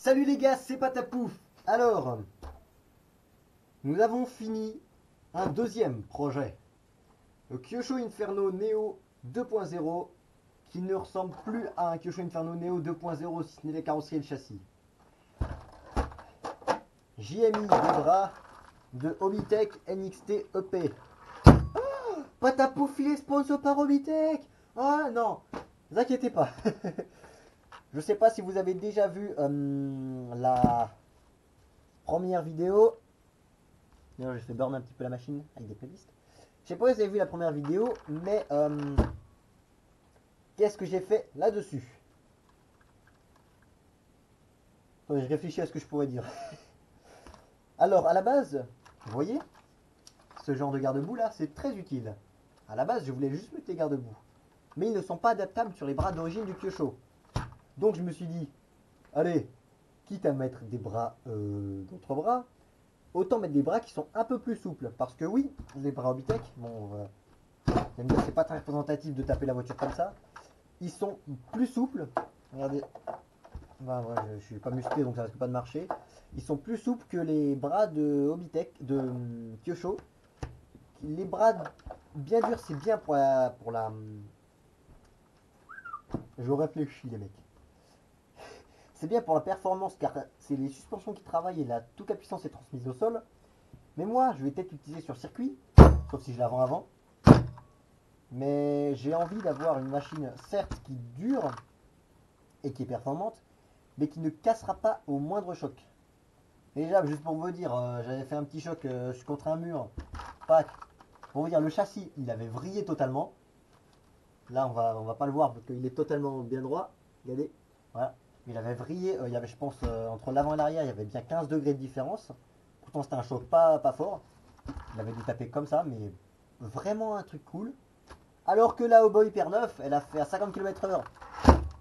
Salut les gars, c'est Patapouf. Alors, nous avons fini un deuxième projet. Le Kyosho Inferno Neo 2.0 qui ne ressemble plus à un Kyosho Inferno Neo 2.0 si ce n'est les carrosseries et le châssis. J'y ai mis des bras de Hobbytech NXT EP. Oh, Patapouf, il est sponsor par Hobbytech. Ah non, ne vous inquiétez pas. Je sais pas si vous avez déjà vu la première vidéo. D'ailleurs, j'ai fait burn un petit peu la machine avec des playlists. Je sais pas si vous avez vu la première vidéo, mais qu'est-ce que j'ai fait là-dessus? Je réfléchis à ce que je pourrais dire. Alors, à la base, vous voyez, ce genre de garde-boue là, c'est très utile. À la base, je voulais juste mettre les garde-boue. Mais ils ne sont pas adaptables sur les bras d'origine du Kyosho. Donc je me suis dit, allez, quitte à mettre des bras d'autres bras, autant mettre des bras qui sont un peu plus souples. Parce que oui, les bras Hobbytech, bon, vous allez me dire, c'est pas très représentatif de taper la voiture comme ça. Ils sont plus souples. Regardez. Ben, ouais, je suis pas musclé donc ça risque pas de marcher. Ils sont plus souples que les bras de Hobbytech, de Kyosho. Les bras bien durs, c'est bien pour la. Je réfléchis, les mecs. C'est bien pour la performance car c'est les suspensions qui travaillent et toute la puissance est transmise au sol. Mais moi, je vais peut-être l'utiliser sur circuit, sauf si je la vends avant. Mais j'ai envie d'avoir une machine, certes, qui dure et qui est performante, mais qui ne cassera pas au moindre choc. Déjà, juste pour vous dire, j'avais fait un petit choc contre un mur. Pack. Pour vous dire, le châssis, il avait vrillé totalement. Là, on va pas le voir parce qu'il est totalement bien droit. Regardez, voilà. Il avait vrillé, il y avait, je pense, entre l'avant et l'arrière, il y avait bien 15 degrés de différence. Pourtant, c'était un choc pas fort. Il avait dû taper comme ça, mais vraiment un truc cool. Alors que la Hobo Hyper 9, elle a fait à 50 km/h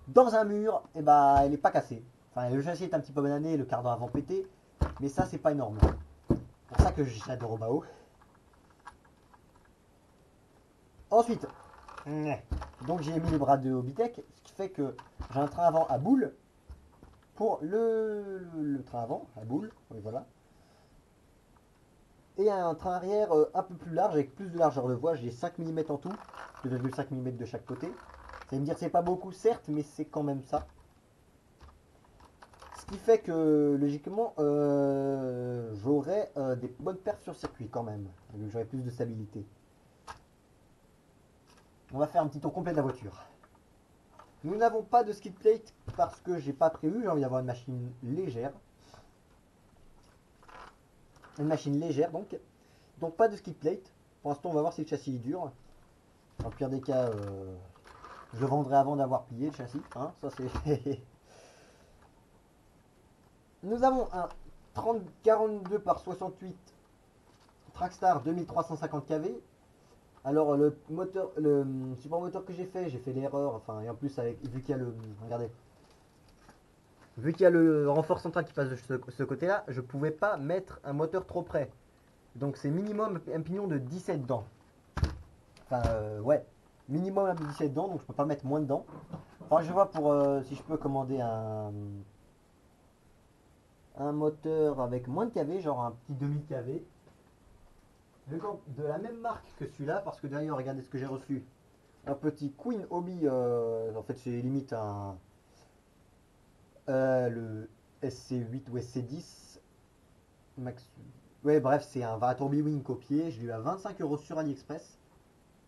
dans un mur, et bah elle est pas cassée. Enfin, le châssis est un petit peu banané, le cardan avant pété, mais ça c'est pas énorme. C'est pour ça que j'adore Obao. Ensuite, donc j'ai mis les bras de Hobbytech, ce qui fait que j'ai un train avant à boule pour le train avant à boule, oui, voilà. Et un train arrière un peu plus large avec plus de largeur de voie, j'ai 5 mm en tout, 2,5 mm de chaque côté. Vous allez me dire c'est pas beaucoup certes, mais c'est quand même ça. Ce qui fait que logiquement j'aurai des bonnes perfs sur circuit quand même. J'aurai plus de stabilité. On va faire un petit tour complet de la voiture. Nous n'avons pas de skid plate parce que j'ai pas prévu, j'ai envie d'avoir une machine légère. Une machine légère donc. Donc pas de skid plate. Pour l'instant on va voir si le châssis est dur. Dans le pire des cas, je le vendrai avant d'avoir plié le châssis. Hein, ça c'est. Nous avons un 3042 par 68 Trackstar 2350 kV. Alors le moteur, le support moteur que j'ai fait l'erreur, enfin et en plus avec vu qu'il y a le, regardez, vu qu'il y a le renfort central qui passe de ce côté-là, je pouvais pas mettre un moteur trop près. Donc c'est minimum un pignon de 17 dents. Enfin ouais, minimum un 17 dents, donc je peux pas mettre moins dedans. Enfin je vois pour si je peux commander un moteur avec moins de kV, genre un petit 2000 kV. De la même marque que celui-là, parce que d'ailleurs, regardez ce que j'ai reçu. Un petit Queen Hobby, en fait c'est limite un le SC8 ou SC10 Max. Ouais, bref, c'est un Varatorbi Wing copié. Je l'ai eu à 25 € sur AliExpress.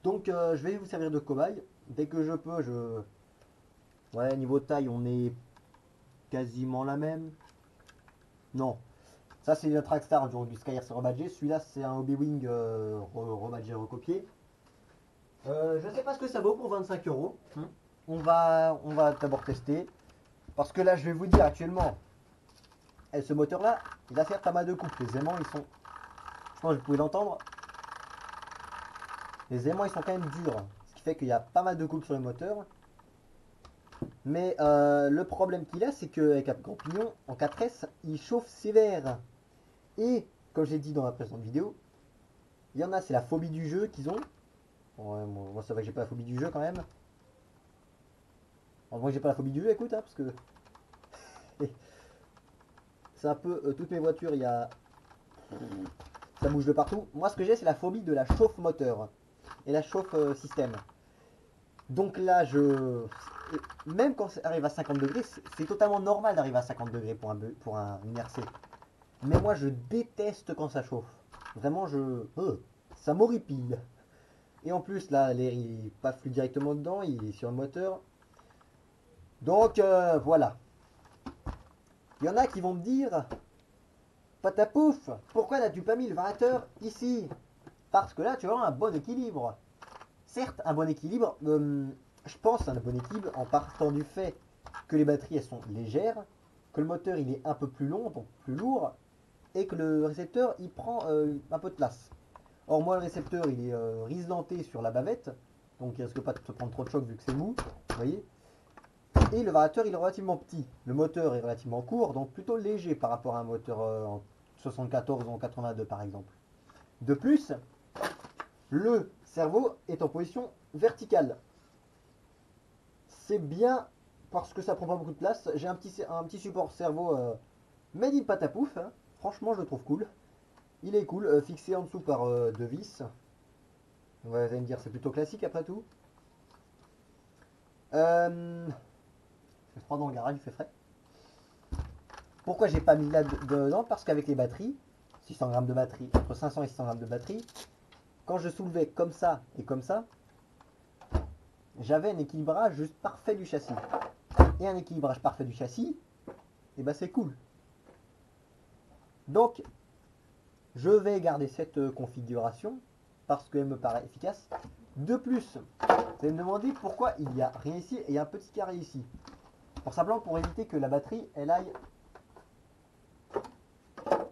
Donc je vais vous servir de cobaye. Dès que je peux, ouais, niveau taille, on est quasiment la même. Non. Ça, c'est le Trackstar du Skyers rebadgé. Celui-là, c'est un Hobby Wing rebadgé recopié. Je sais pas ce que ça vaut pour 25 €. On va d'abord tester. Parce que là, je vais vous dire actuellement, ce moteur-là, il va faire pas mal de coupes. Les aimants, ils sont. Je pense que vous pouvez l'entendre. Les aimants, ils sont quand même durs. Ce qui fait qu'il y a pas mal de coupes sur le moteur. Mais le problème qu'il a, c'est qu'avec un grand pignon, en 4S, il chauffe sévère. Et, comme j'ai dit dans la précédente vidéo, il y en a, c'est la phobie du jeu qu'ils ont. Ouais, moi, ça va que j'ai pas la phobie du jeu quand même. En vrai, j'ai pas la phobie du jeu, écoute, hein, parce que. c'est un peu toutes mes voitures, ça bouge de partout. Moi, ce que j'ai, c'est la phobie de la chauffe moteur et la chauffe système. Donc là, même quand ça arrive à 50 degrés, c'est totalement normal d'arriver à 50 degrés pour une RC. Mais moi, je déteste quand ça chauffe. Vraiment, ça m'horripile. Et en plus, là, l'air, il passe plus directement dedans, il est sur le moteur. Donc, voilà. Il y en a qui vont me dire, Patapouf, pourquoi n'as-tu pas mis le variateur ici? Parce que là, tu as un bon équilibre. Certes, un bon équilibre, je pense un bon équilibre en partant du fait que les batteries, elles sont légères, que le moteur, il est un peu plus long, donc plus lourd, et que le récepteur, il prend un peu de place. Or, moi, le récepteur, il est riselanté sur la bavette, donc il risque pas de se prendre trop de choc vu que c'est mou, vous voyez. Et le variateur, il est relativement petit. Le moteur est relativement court, donc plutôt léger par rapport à un moteur en 74 ou en 82 par exemple. De plus, le cerveau est en position verticale. C'est bien parce que ça prend pas beaucoup de place. J'ai un petit support cerveau made in patapouf. Hein. Franchement, je le trouve cool. Il est cool, fixé en dessous par deux vis. Vous allez me dire, c'est plutôt classique après tout. Il fait froid dans le garage, il fait frais. Pourquoi j'ai pas mis là dedans? Parce qu'avec les batteries, 600 grammes de batterie, entre 500 et 600 grammes de batterie, quand je soulevais comme ça et comme ça, j'avais un équilibrage juste parfait du châssis. Et un équilibrage parfait du châssis, et ben c'est cool. Donc, je vais garder cette configuration parce qu'elle me paraît efficace. De plus, vous allez me demander pourquoi il n'y a rien ici et il y a un petit carré ici. Pour simplement pour éviter que la batterie, elle aille.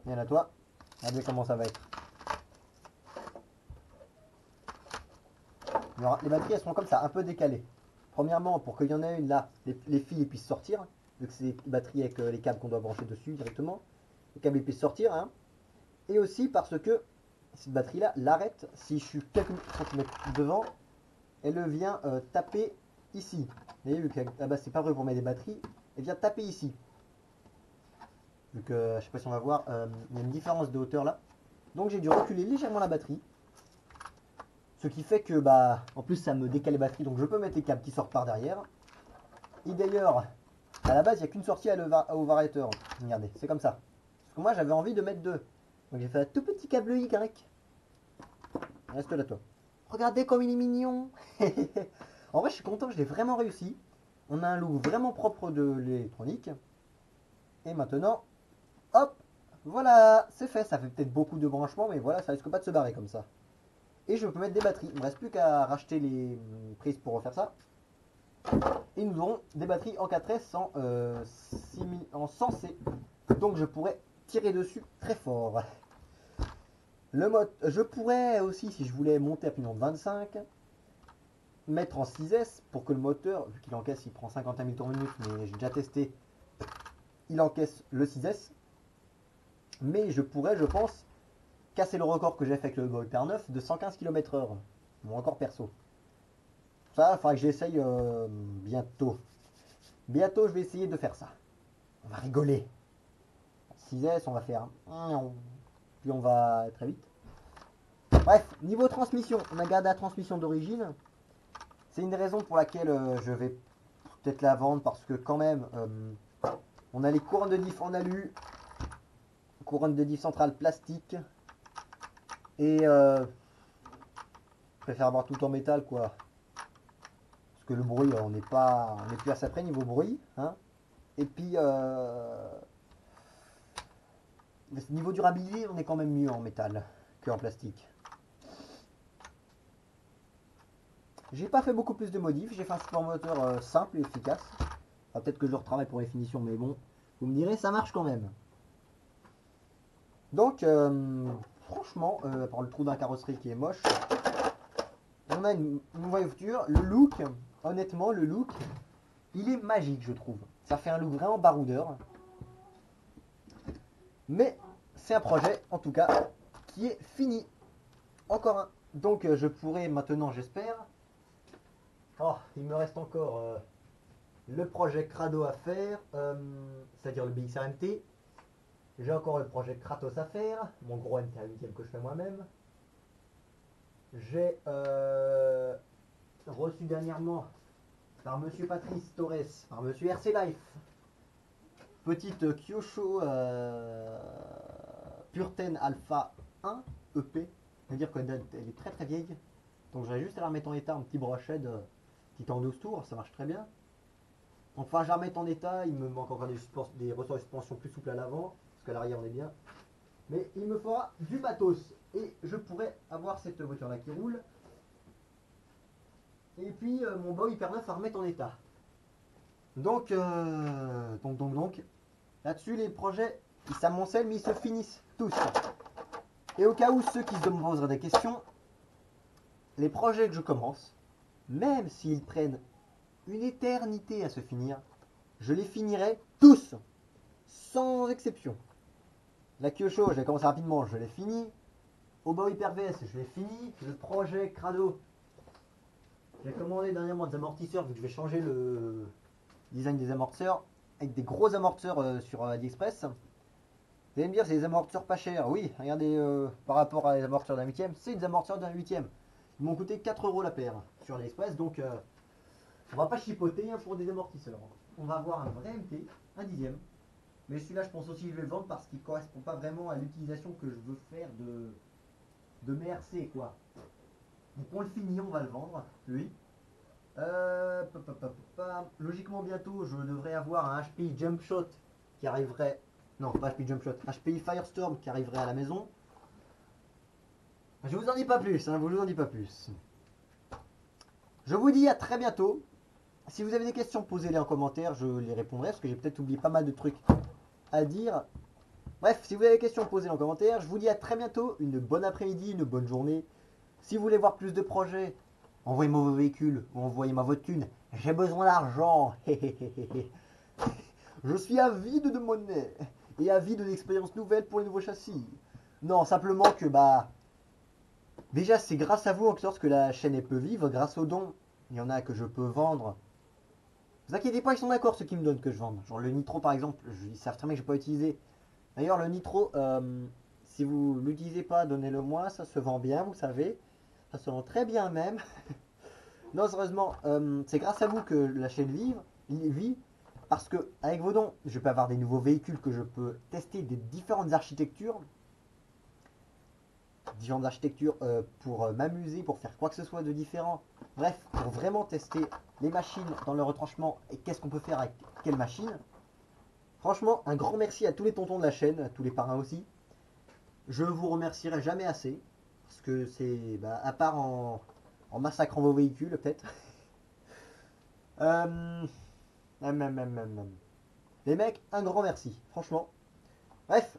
Viens à toi. Regardez comment ça va être. Alors, les batteries, elles seront comme ça, un peu décalées. Premièrement, pour qu'il y en ait une là, les fils puissent sortir, vu que c'est des batteries avec les câbles qu'on doit brancher dessus directement. Les câbles puissent sortir, hein. Et aussi parce que cette batterie là l'arrête si je suis quelques centimètres devant, elle vient taper ici. Vous voyez, vu que c'est pas vrai pour mettre des batteries, elle vient taper ici. Vu que je sais pas si on va voir, il y a une différence de hauteur là. Donc j'ai dû reculer légèrement la batterie. Ce qui fait que en plus ça me décale les batteries, donc je peux mettre les câbles qui sortent par derrière. Et d'ailleurs, à la base il n'y a qu'une sortie au variateur. Regardez, c'est comme ça. Parce que moi j'avais envie de mettre deux. Donc j'ai fait un tout petit câble Y. Reste là toi. Regardez comme il est mignon. En vrai je suis content, je l'ai vraiment réussi. On a un look vraiment propre de l'électronique. Et maintenant, hop, voilà, c'est fait. Ça fait peut-être beaucoup de branchements, mais voilà, ça risque pas de se barrer comme ça. Et je peux mettre des batteries. Il ne me reste plus qu'à racheter les prises pour refaire ça. Et nous aurons des batteries en 4S en 100C. Donc je pourrais tirer dessus très fort. Je pourrais aussi, si je voulais monter à pignon de 25, mettre en 6S pour que le moteur, vu qu'il encaisse, il prend 51 000 tours minute, mais j'ai déjà testé, il encaisse le 6S. Mais je pourrais, je pense, casser le record que j'ai fait avec le Golf R9 de 115 km/h. Mon record perso. Ça, il faudra que j'essaye bientôt. Bientôt, je vais essayer de faire ça. On va rigoler. 6S, on va faire. Puis on va très vite. Bref, niveau transmission, on a gardé la transmission d'origine. C'est une des raisons pour laquelle je vais peut-être la vendre parce que quand même, on a les couronnes de diff en alu, couronne de diff centrale plastique et je préfère avoir tout en métal quoi. Parce que le bruit, on n'est plus assez près niveau bruit, hein. Et puis niveau durabilité, on est quand même mieux en métal qu'en plastique. J'ai pas fait beaucoup plus de modifs, j'ai fait un support moteur simple et efficace. Enfin, peut-être que je retravaille pour les finitions, mais bon, vous me direz, ça marche quand même. Donc, franchement, par le trou d'un carrosserie qui est moche, on a une voiture. Le look, honnêtement, le look, il est magique, je trouve. Ça fait un look vraiment baroudeur. Mais c'est un projet, en tout cas, qui est fini. Encore un. Donc, je pourrais maintenant, j'espère. Oh, il me reste encore le projet Crado à faire, c'est-à-dire le BXRMT. J'ai encore le projet Kratos à faire, mon gros MT8 que je fais moi-même. J'ai reçu dernièrement par Monsieur Patrice Torres, par Monsieur RC Life, petite Kyosho Purten Alpha 1 EP. C'est-à-dire qu'elle est très très vieille. Donc j'aurais juste à la remettre en état, un petit brochet qui est en 12 tours, ça marche très bien. Enfin, je la remets en état, il me manque encore des ressorts de suspension plus souples à l'avant, parce qu'à l'arrière on est bien. Mais il me fera du matos, et je pourrais avoir cette voiture là qui roule. Et puis mon boy hyper neuf à remettre en état. Donc, là-dessus les projets, ils s'amoncellent mais ils se finissent tous. Et au cas où ceux qui se poseraient des questions, les projets que je commence, même s'ils prennent une éternité à se finir, je les finirai tous, sans exception. La Kyosho, je l'ai commencé rapidement, je l'ai fini. Oba Hyper VS, je l'ai fini. Le projet Crado, j'ai commandé dernièrement des amortisseurs, vu que je vais changer le design des amortisseurs, avec des gros amortisseurs sur AliExpress. Vous allez me dire, c'est des amortisseurs pas chers. Oui, regardez, par rapport à les amortisseurs d'un 8ème, c'est des amortisseurs d'un 8ème. Ils m'ont coûté 4 € la paire sur AliExpress, donc on va pas chipoter hein, pour des amortisseurs. On va avoir un vrai MT, un 10ème. Mais celui-là, je pense aussi que je vais le vendre parce qu'il ne correspond pas vraiment à l'utilisation que je veux faire de mes RC, quoi. Donc on le finit, on va le vendre, lui. Logiquement, bientôt, je devrais avoir un HPI Jump Shot qui arriverait. Non, pas HPI Jump Shot, HPI Firestorm qui arriverait à la maison. Je vous en dis pas plus, hein, je vous en dis pas plus. Je vous dis à très bientôt. Si vous avez des questions, posez-les en commentaire, je les répondrai parce que j'ai peut-être oublié pas mal de trucs à dire. Bref, si vous avez des questions, posez-les en commentaire. Je vous dis à très bientôt, une bonne après-midi, une bonne journée. Si vous voulez voir plus de projets, envoyez-moi vos véhicules ou envoyez-moi votre thune. J'ai besoin d'argent. Je suis avide de monnaie et avide d'expériences nouvelles pour les nouveaux châssis. Non, simplement que déjà c'est grâce à vous en sorte que la chaîne peut vivre, grâce aux dons. Il y en a que je peux vendre. Ne vous inquiétez pas, ils sont d'accord ceux qui me donnent que je vende. Genre le nitro par exemple, ils savent très bien que je n'ai pas utilisé. D'ailleurs le nitro, si vous ne l'utilisez pas, donnez-le moi, ça se vend bien, vous savez. Ça se vend très bien même. Non, sérieusement, c'est grâce à vous que la chaîne vit. Parce que avec vos dons, je peux avoir des nouveaux véhicules que je peux tester des différentes architectures. Pour m'amuser, pour faire quoi que ce soit de différent. Bref, pour vraiment tester les machines dans le retranchement et qu'est-ce qu'on peut faire avec quelle machine. Franchement, un grand merci à tous les tontons de la chaîne, à tous les parrains aussi. Je vous remercierai jamais assez. Parce que c'est, à part en massacrant vos véhicules peut-être. Les mecs, un grand merci, franchement. Bref,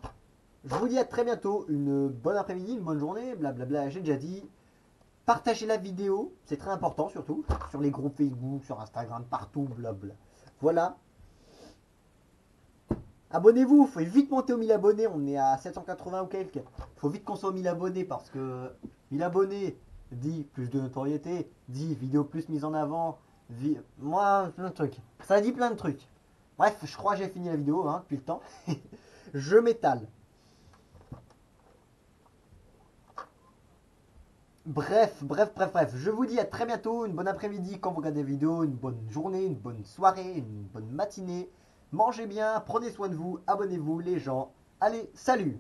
je vous dis à très bientôt, une bonne après-midi, une bonne journée, blablabla, j'ai déjà dit. Partagez la vidéo, c'est très important surtout, sur les groupes Facebook, sur Instagram, partout, blabla. Voilà. Abonnez-vous, faut vite monter aux 1000 abonnés, on est à 780 ou quelques. Faut vite qu'on soit aux 1000 abonnés parce que 1000 abonnés dit plus de notoriété, dit vidéo plus mise en avant, moi plein de trucs. Ça dit plein de trucs. Bref, je crois que j'ai fini la vidéo hein, depuis le temps. Je m'étale. Bref, je vous dis à très bientôt, une bonne après-midi quand vous regardez la vidéo, une bonne journée, une bonne soirée, une bonne matinée. Mangez bien, prenez soin de vous, abonnez-vous les gens. Allez, salut!